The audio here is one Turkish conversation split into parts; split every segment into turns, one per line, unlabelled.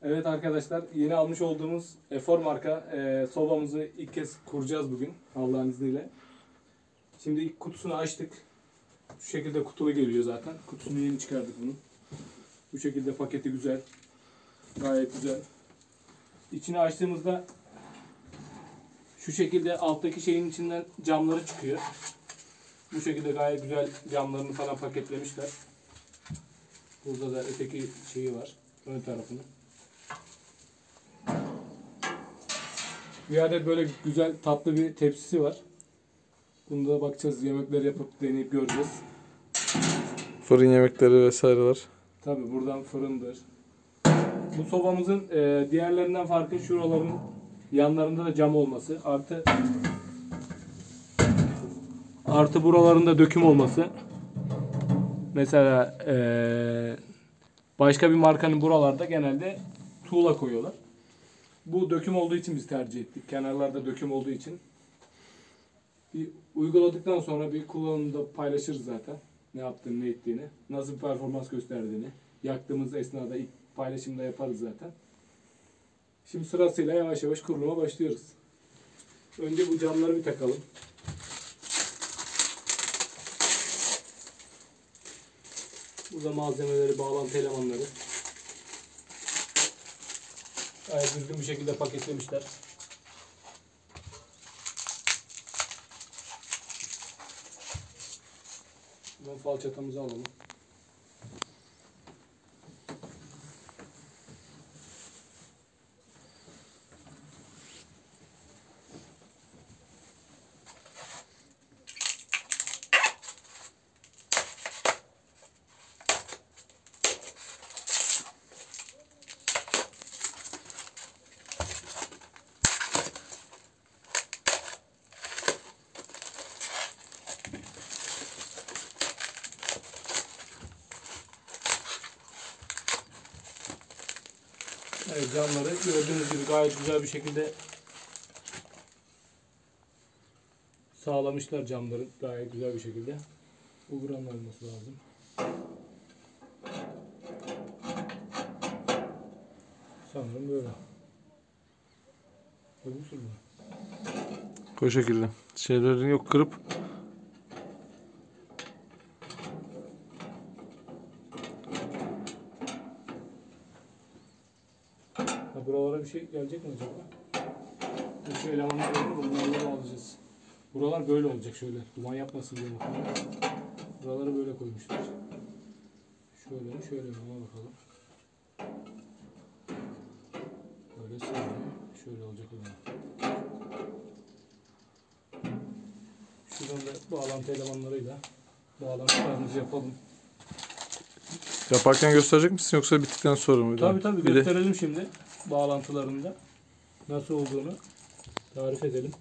Evet arkadaşlar, yeni almış olduğumuz Efor marka sobamızı ilk kez kuracağız bugün Allah'ın izniyle. Şimdi ilk kutusunu açtık. Şu şekilde kutulu geliyor zaten. Kutusunu yeni çıkardık bunun. Bu şekilde paketi güzel. Gayet güzel. İçini açtığımızda şu şekilde alttaki şeyin içinden camları çıkıyor. Bu şekilde gayet güzel camlarını falan paketlemişler. Burada da öteki şeyi var. Ön tarafını. Bir adet böyle güzel tatlı bir tepsisi var. Bunda da bakacağız, yemekler yapıp deneyip göreceğiz.
Fırın yemekleri vesaireler.
Tabi buradan fırındır. Bu sobamızın diğerlerinden farkı şuraların yanlarında da cam olması. Artı buralarında döküm olması. Mesela başka bir markanın buralarda genelde tuğla koyuyorlar. Bu döküm olduğu için biz tercih ettik. Kenarlarda döküm olduğu için. Bir uyguladıktan sonra bir kullanımda paylaşırız zaten. Ne yaptığını, ne ettiğini, nasıl bir performans gösterdiğini. Yaktığımız esnada ilk paylaşımda yaparız zaten. Şimdi sırasıyla yavaş yavaş kuruluma başlıyoruz. Önce bu camları bir takalım. Burada malzemeleri, bağlantı elemanları. Gayet düzgün bir şekilde paketlemişler. Buradan falçatamızı alalım. Evet, camları gördüğünüz gibi gayet güzel bir şekilde sağlamışlar camları gayet güzel bir şekilde. Bu buranın olması lazım. Sanırım böyle. Koymuşsun mu?
O şekilde. Şeylerin yok kırıp.
Buralara bir şey gelecek mi acaba? Şu elemanlar olur, bunlarla bağlayacağız. Buralar böyle olacak şöyle. Duman yapmasın diye muhtemelen. Buraları böyle koymuşlar. Şöyle mi şöyle mi ona bakalım. Böyle sığmıyor. Şöyle olacak o zaman. Şuradan da bağlantı elemanlarıyla bağlantılarımızı yapalım.
Yaparken gösterecek misin yoksa bittikten sonra mı?
Tabii gösterelim şimdi bağlantılarında nasıl olduğunu tarif edelim.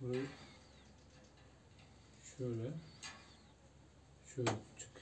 Burayı şöyle çık.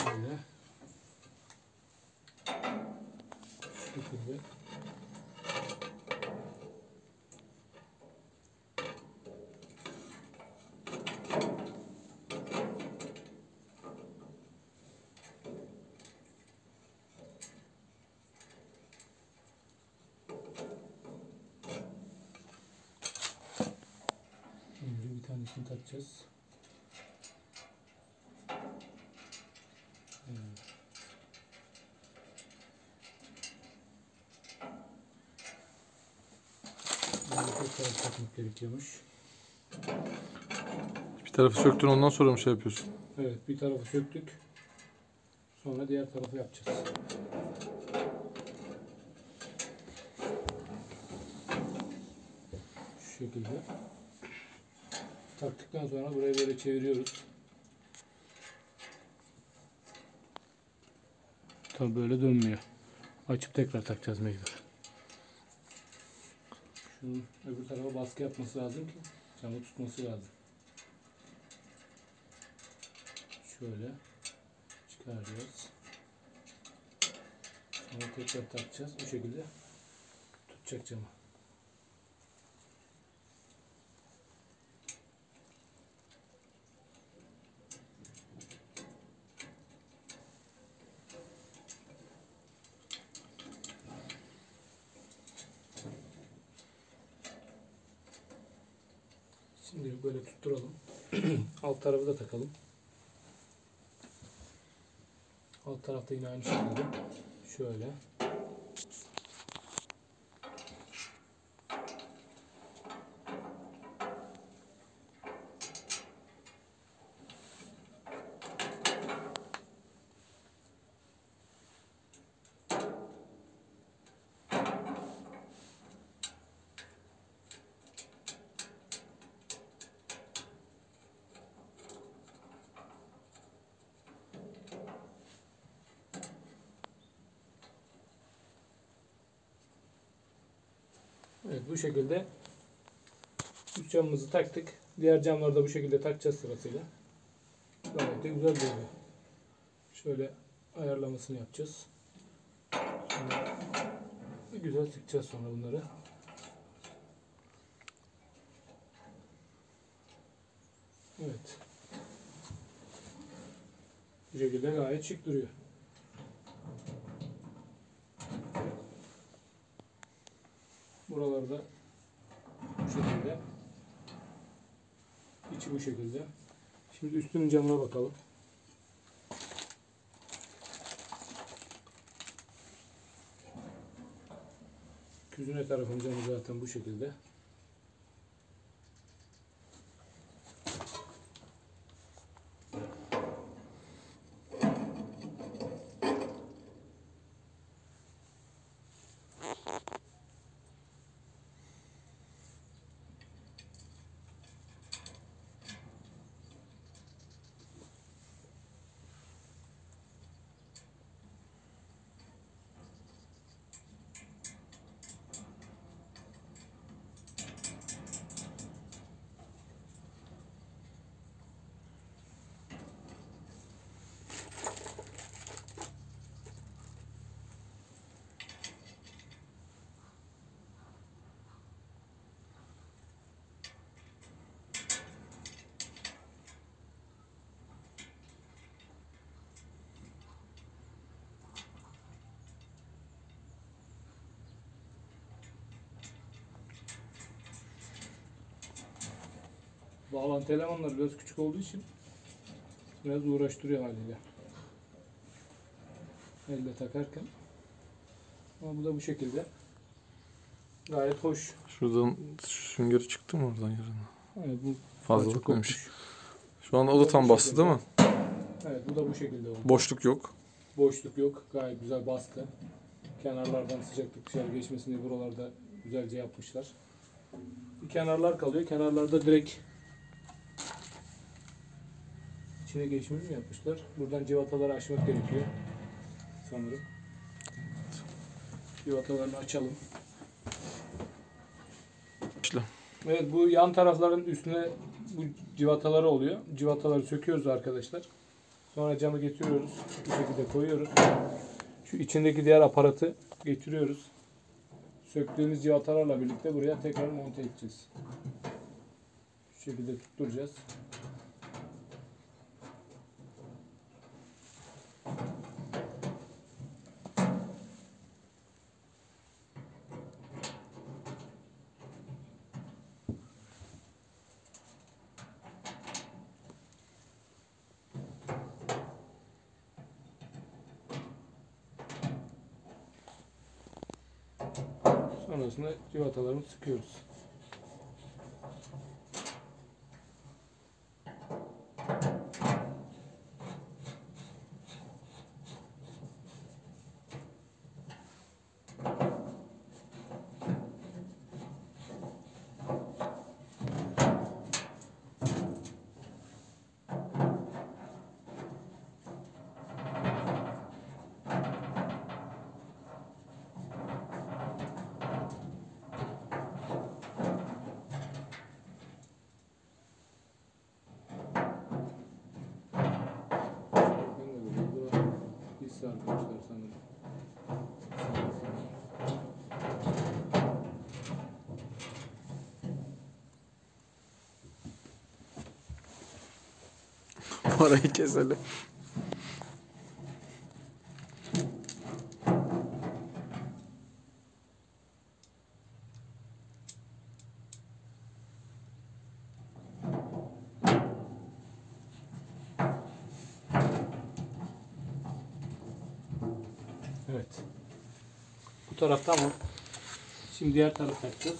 Böyle. Şu şekilde. Şimdi bir tanesini takacağız. taraf takmak gerekiyormuş.
Bir tarafı söktün ondan sonra mı şey yapıyorsun?
Evet, bir tarafı söktük. Sonra diğer tarafı yapacağız. Şu şekilde. Taktıktan sonra burayı böyle çeviriyoruz. Tabii böyle dönmüyor. Açıp tekrar takacağız mecbur. Şunun öbür tarafa baskı yapması lazım ki camı tutması lazım. Şöyle çıkaracağız. Sonra tekrar takacağız. Bu şekilde tutacak camı. Şimdi böyle tutturalım. Alt tarafı da takalım. Alt tarafta yine aynı şekilde. Şöyle. Evet, bu şekilde üst camımızı taktık. Diğer camları da bu şekilde takacağız sırasıyla. Gayet de güzel duruyor. Şöyle ayarlamasını yapacağız. Sonra güzel sıkacağız sonra bunları. Evet. Bu şekilde gayet şık duruyor. Buralarda bu şekilde. İçi bu şekilde. Şimdi üstünün camına bakalım. Küzüne tarafın camı zaten bu şekilde. Bağlantı elemanları biraz küçük olduğu için biraz uğraştırıyor haliyle. Elle takarken. Ama bu da bu şekilde. Gayet hoş.
Şuradan süngeri çıktı mı oradan yerine?
Evet, bu
Fazlalık
açık
mıymış?
kopmuş.
Şu anda o da tam bastı değil mi?
Evet, bu da bu şekilde oldu.
Boşluk yok.
Boşluk yok. Gayet güzel bastı. Kenarlardan sıcaklık dışarı geçmesin diye buralarda güzelce yapmışlar. Bir kenarlar kalıyor. Kenarlarda direkt içine geçmiş mi yapmışlar? Buradan civataları açmak gerekiyor. Sanırım. Civatalarını açalım.
İşte.
Evet, bu yan tarafların üstüne bu civataları oluyor. Civataları söküyoruz arkadaşlar. Sonra camı getiriyoruz. Bu şekilde koyuyoruz. Şu içindeki diğer aparatı getiriyoruz. Söktüğümüz civatalarla birlikte buraya tekrar monte edeceğiz. Şu şekilde tutturacağız. Sonrasında civatalarımızı sıkıyoruz.
Orayı keselim.
Evet. Bu taraf tamam. Şimdi diğer tarafı takacağız.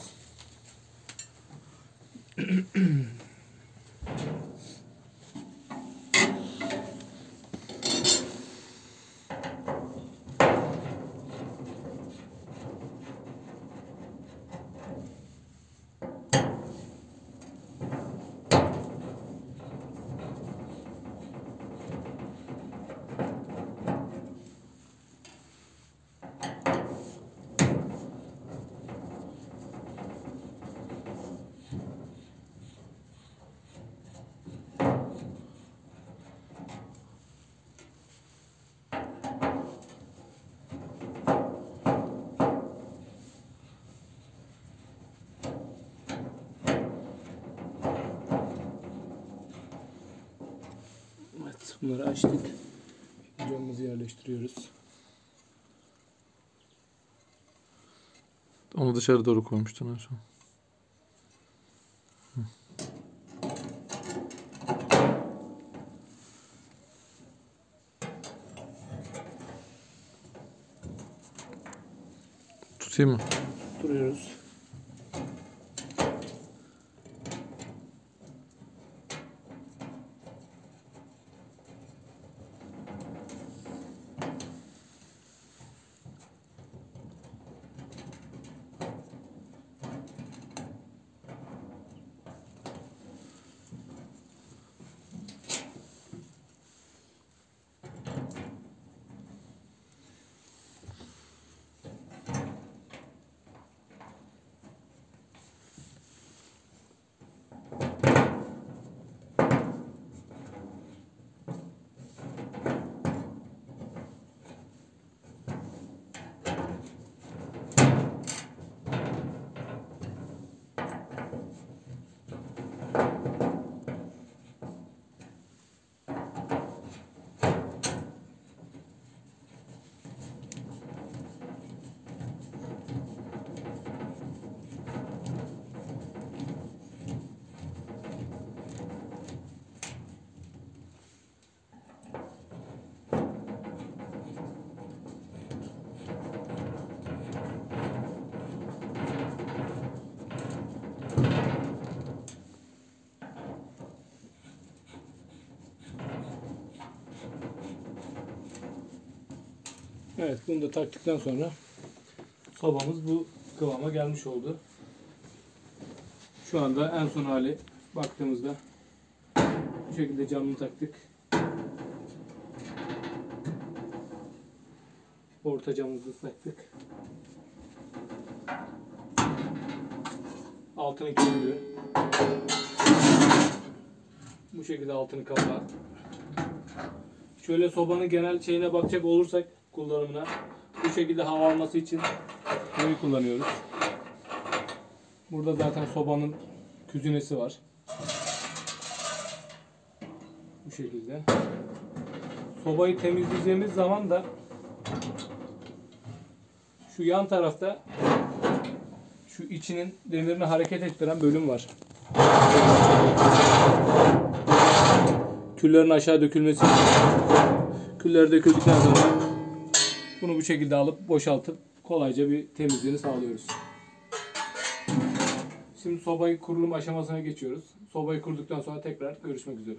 Evet, bunları açtık. Camımızı yerleştiriyoruz.
Onu dışarı doğru koymuştun en son. Tutayım mı?
Duruyoruz. Evet, bunu da taktıktan sonra sobamız bu kıvama gelmiş oldu. Şu anda en son hali baktığımızda bu şekilde camını taktık. Orta camımızı taktık. Altını kilitliyor. Bu şekilde altını kapağı. Şöyle sobanın genel şeyine bakacak olursak kullanımına, bu şekilde hava alması için bunu kullanıyoruz. Burada zaten sobanın küzünesi var. Bu şekilde. Sobayı temizleyeceğimiz zaman da şu yan tarafta şu içinin demirini hareket ettiren bölüm var. Küllerin aşağı dökülmesi için. Küller döküldükten sonra bunu bu şekilde alıp boşaltıp kolayca bir temizliğini sağlıyoruz. Şimdi sobayı kurulum aşamasına geçiyoruz. Sobayı kurduktan sonra tekrar görüşmek üzere.